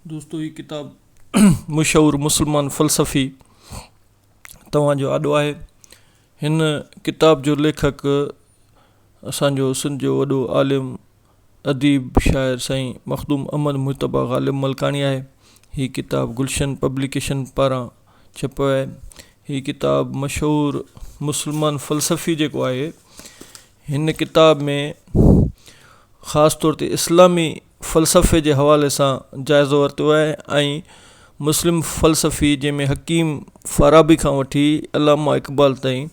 दोस्तों ही किताब मशहूर मुसलमान फ़लसफ़ी तव्हांजो आॾो आहे। हिन किताब जो लेखक असांजो सिंध जो वॾो आलिम अदीब शाइर साईं मखदूम अहमद मुजतबा ग़ालिब मलकाणी आहे। ही किताब गुलशन पब्लिकेशन पारां छपियो आहे। ही किताब मशहूर मुसलमान फ़लसफ़ी जेको आहे, हिन किताब में ख़ासि तौर ते इस्लामी फ़लसफ़े जे हवाले सां जाइज़ो वरितो आहे ऐं मुस्लिम फ़लसफ़ी जंहिंमें हकीम फ़ाराबी खां वठी अल्लामा इक़बाल ताईं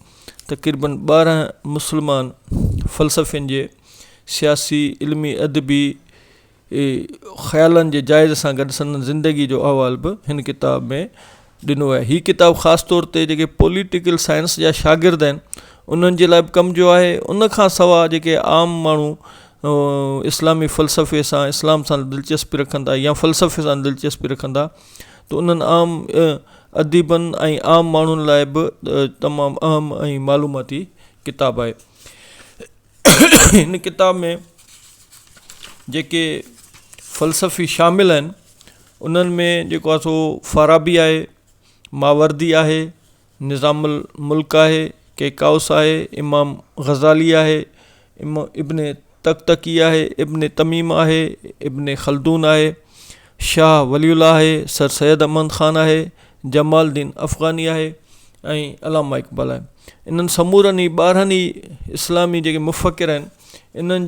तक़रीबन 12 मुसलमान फ़लसफ़ियुनि जे सियासी इल्मी अदबी ख़्यालनि जे जाइज़ सां गॾु संदनि ज़िंदगी जो अहवाल बि हिन किताब में ॾिनो आहे। हीअ किताब ख़ासि तौर ते जेके पॉलिटिकल साइंस जा शागिर्द आहिनि उन्हनि जे लाइ बि कम जो आहे। उन खां सवाइ जेके आम माण्हू इस्लामी फ़लसफ़े सां इस्लाम सां दिलचस्पी रखंदा या फ़लसफ़े सां दिलचस्पी रखंदा त उन्हनि आम अदीबनि ऐं आम माण्हुनि लाइ बि तमामु अहम ऐं मालूमाती किताब आहे। हिन किताब में जेके फ़लसफ़ी शामिल आहिनि उन्हनि में जेको आहे सो फ़ाराबी आहे, मावर्दी आहे, निज़ामुल मुल्क आहे, केकाउस आहे, इमाम ग़ज़ाली आहे, इब्न तक़तकी आहे, इब्न तमीम आहे, इब्न खल्दून आहे, शाह वलीउल्लाह आहे, सर सैयद अहमद ख़ान आहे, जमालुद्दीन अफ़ग़ानी आहे ऐं अल्लामा इक़बाल आहे। इन्हनि समूरनि 12 इस्लामी जेके मुफ़क्किर आहिनि इन्हनि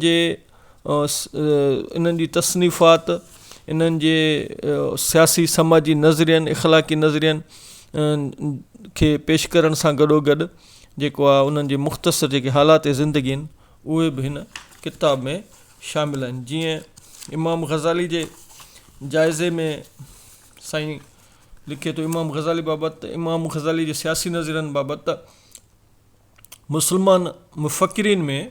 जी तसनीफ़ात, इन्हनि जे सियासी समाजी नज़रियनि इख़लाक़ी नज़रियनि खे पेश करण सां गॾोगॾु जेको आहे उन्हनि जे मुख़्तसर जेके हालात ज़िंदगी आहिनि उहे बि हिन किताब में शामिल आहिनि। जीअं इमाम ग़ज़ाली जे जाइज़े में साईं लिखे थो इमाम ग़ज़ाली बाबति, इमाम ग़ज़ाली जे सियासी नज़रियनि बाबति मुसलमान मुफ़क्किरीन में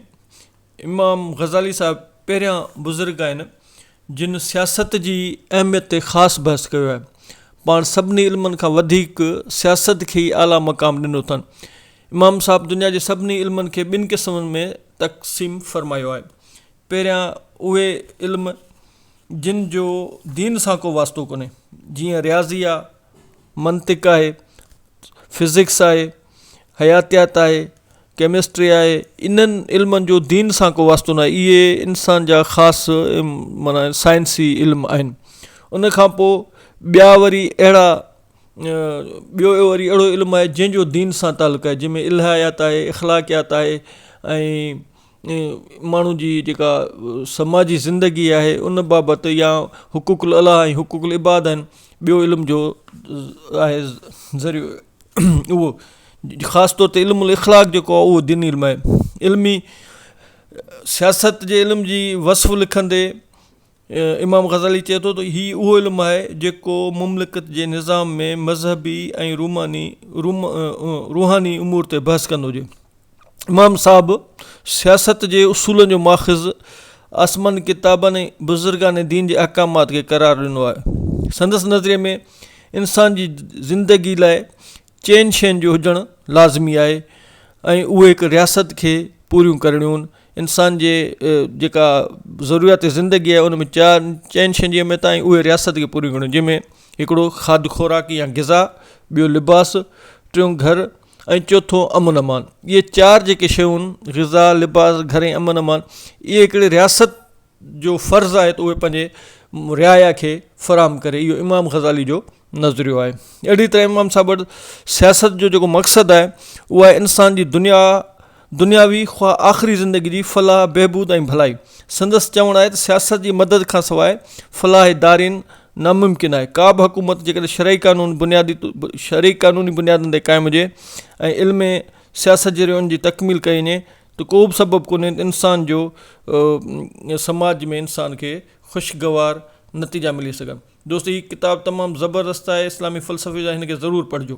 इमाम ग़ज़ाली साहिबु पहिरियां बुज़ुर्ग आहिनि जिन सियासत जी अहमियत ते ख़ासि बहस कयो आहे। पाण सभिनी इल्मनि खां वधीक सियासत खे ई आला मक़ाम ॾिनो अथनि। इमाम साहिबु दुनिया जे सभिनी इल्मनि खे 2 क़िस्मनि में तक़सीम फ़रमायो आहे। पहिरियां उहे इल्म जिन जो दीन सां को वास्तो कोन्हे, जीअं रियाज़ी आहे, मंतिक़ आहे, फ़िज़िक्स आहे, हयातियात आहे, केमिस्ट्री आहे। इन्हनि इल्मनि जो दीन सां को वास्तो न आहे। इहे इंसान जा ख़ासि माना साइंसी इल्म आहिनि। उन खां पोइ ॿियो वरी अहिड़ो इल्मु आहे जंहिंजो दीन सां तालुक़ु आहे, जंहिंमें इल्हायात आहे, इखलाकियात आहे ऐं माण्हू जी जेका समाजी ज़िंदगी आहे उन बाबति या हुकूकुल अलाह ऐं हुकूकुल इबाद आहिनि। ॿियो इल्म जो आहे ज़रियो उहो ख़ासि तौर ते इल्मुल इख़लाक़ जेको आहे उहो दीनी इल्मु आहे। इल्मी सियासत जे इल्म जी वस्फ़ लिखंदे इमाम ग़ज़ाली चए थो त हीउ उहो इल्मु आहे जेको मुमलिकत जे निज़ाम में मज़हबी ऐं रूहानी उमूर ते बहस कंदो हुजे। इमाम साहिबु सियासत जे उसूलनि जो माख़िज़ आसमानी किताबनि ऐं बुज़ुर्गान दीन जे अहकामात खे क़रार ॾिनो आहे। संदसि नज़रिए में इंसान जी ज़िंदगी लाइ 4 शयुनि जो हुजणु लाज़मी आहे ऐं उहे हिकु रियासत खे पूरियूं करणियूं आहिनि। इंसान जे जेका ज़रूरियात ज़िंदगी आहे उन में 4 शयुनि जी अहमियत आहे ऐं उहे रियासत खे पूरियूं करणियूं, जंहिंमें हिकिड़ो खाद ख़ुराक या ग़िज़ा, ॿियो लिबास, टियों घर ऐं चौथो अमन अमान। इहे 4 जेके शयूं आहिनि ग़िज़ा, लिबास, घर ऐं अमन अमान, इहे हिकिड़े रियासत जो फ़र्ज़ु आहे त उहे पंहिंजे रियाया खे फ़राहम करे। इहो इमाम ग़ज़ाली जो नज़रियो आहे। अहिड़ी तरह इमाम साहिब वटि सियासत जो जेको मक़सदु आहे उहा आहे इंसान जी दुनियावी ख़्वा आख़िरी ज़िंदगी जी फ़लाह, बहबूद ऐं भलाई। संदसि चवणु आहे त सियासत जी मदद खां सवाइ फ़लाह दारिन नामुमकिन आहे। का बि हुकूमत जेकॾहिं शरई क़ानूनी बुनियादनि ते क़ाइमु हुजे ऐं इल्म सियासत जे उन जी तकमील कई वञे त को बि सबबु कोन्हे त इंसान जो समाज में इंसान खे ख़ुशगवार नतीजा मिली सघनि। दोस्तो हीअ किताब तमामु ज़बरदस्त आहे इस्लामी फ़लसफ़े जा, हिन खे ज़रूरु पढ़िजो।